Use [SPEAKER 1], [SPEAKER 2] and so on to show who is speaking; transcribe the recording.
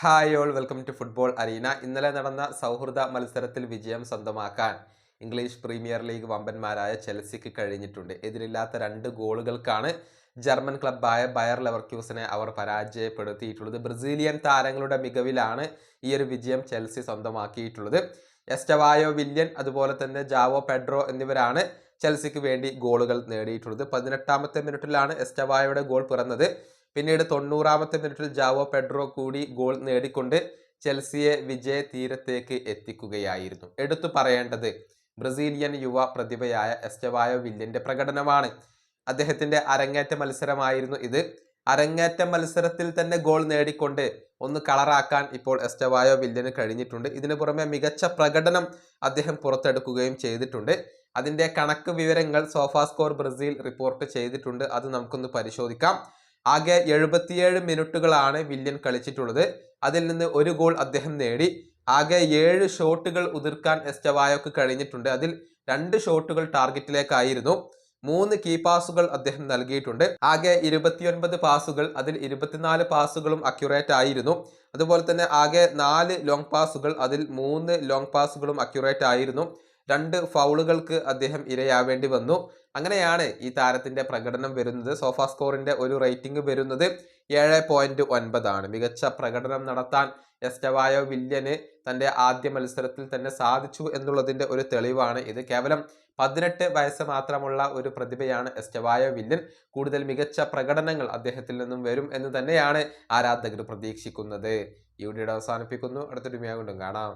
[SPEAKER 1] Hi all welcome to football arena. ഇന്നലെ നടന്ന സൗഹൃദ മത്സരത്തിൽ വിജയം സ്വന്തമാക്കാൻ ഇംഗ്ലീഷ് പ്രീമിയർ ലീഗ് വമ്പന്മാരായ ചെൽസിക്ക് കഴിഞ്ഞിട്ടുണ്ട്. എതിരില്ലാത്ത 2 ഗോളുകൾക്കാണ് ജർമ്മൻ ക്ലബ്ബായ ബയർ ലെവർക്യൂസനെ അവർ പരാജയപ്പെടുത്തിയിട്ടുള്ളത്. ബ്രസീലിയൻ താരങ്ങളുടെ മികവിലാണ് ഈ ഒരു വിജയം ചെൽസി സ്വന്തമാക്കിയിട്ടുള്ളത്. എസ്റ്റവായോ വില്യൻ അതുപോലെ തന്നെ ജാവോ പെഡ്രോ എന്നിവരാണ് ചെൽസിക്ക് വേണ്ടി ഗോളുകൾ നേടിയിട്ടുള്ളത്. 18ാമത്തെ മിനിറ്റിലാണ് എസ്റ്റവായോയുടെ ഗോൾ പിറന്നത്. പിന്നീട് 90ാമത്തെ മിനിറ്റിൽ ജാവോ പെഡ്രോ കൂടി ഗോൾ നേടിക്കൊണ്ട് ചെൽസിയെ വിജയ തീരത്തേക്ക് എത്തിക്കുകയായിരുന്നു. എടുത്തു പറയേണ്ടത് ബ്രസീലിയൻ യുവ പ്രതിഭയായ എസ്റ്റവായോ വില്യന്റെ പ്രകടനമാണ്. അദ്ദേഹത്തിന്റെ അരങ്ങേറ്റ മത്സരമായിരുന്നു ഇത്. അരങ്ങേറ്റ മത്സരത്തിൽ തന്നെ ഗോൾ നേടിക്കൊണ്ട് ഒന്ന് കളറാക്കാൻ ഇപ്പോൾ എസ്റ്റവായോ വില്യന് കഴിഞ്ഞിട്ടുണ്ട്. ഇതിനു പുറമെ മികച്ച പ്രകടനം അദ്ദേഹം പുറത്തെടുക്കുകയും ചെയ്തിട്ടുണ്ട്. അതിന്റെ കണക്ക് വിവരങ്ങൾ സോഫാ സ്കോർ ബ്രസീൽ റിപ്പോർട്ട് ചെയ്തിട്ടുണ്ട്. അത് നമുക്കൊന്ന് പരിശോധിക്കാം. ആകെ 77 മിനിറ്റുകളാണ് വില്യൻ കളിച്ചിട്ടുള്ളത്. അതിൽ നിന്ന് ഒരു ഗോൾ അദ്ദേഹം നേടി. ആകെ 7 ഷോട്ടുകൾ ഉതിർക്കാൻ എസ്റ്റവായോക്ക് കഴിഞ്ഞിട്ടുണ്ട്. അതിൽ 2 ഷോട്ടുകൾ ടാർഗറ്റിലേക്കായിരുന്നു. 3 കീ പാസുകൾ അദ്ദേഹം നൽകിയിട്ടുണ്ട്. ആകെ 29 പാസുകൾ, അതിൽ 24 പാസുകളും അക്യുറേറ്റ് ആയിരുന്നു. അതുപോലെ തന്നെ ആകെ 4 ലോങ് പാസുകൾ, അതിൽ 3 ലോങ് പാസുകളും അക്യുറേറ്റ് ആയിരുന്നു. 2 ഫൗളുകൾക്ക് അദ്ദേഹം ഇരയാവേണ്ടി വന്നു. അങ്ങനെയാണ് ഈ താരത്തിന്റെ പ്രകടനം വരുന്നത്. സോഫാ സ്കോറിന്റെ ഒരു റേറ്റിംഗ് വരുന്നത് 7.9 ആണ്. മികച്ച പ്രകടനം നടത്താൻ എസ്റ്റവായോ വില്യന് തന്റെ ആദ്യ മത്സരത്തിൽ തന്നെ സാധിച്ചു എന്നുള്ളതിന്റെ ഒരു തെളിവാണ് ഇത്. കേവലം 18 വയസ്സ് മാത്രമുള്ള ഒരു പ്രതിഭയാണ് എസ്റ്റവായോ വില്യൻ. കൂടുതൽ മികച്ച പ്രകടനങ്ങൾ അദ്ദേഹത്തിൽ നിന്നും വരും എന്ന് തന്നെയാണ് ആരാധകർ പ്രതീക്ഷിക്കുന്നത്. ഈ വീഡിയോ അവസാനിപ്പിക്കുന്നു. അടുത്തൊരു വീഡിയോ കൊണ്ടും കാണാം.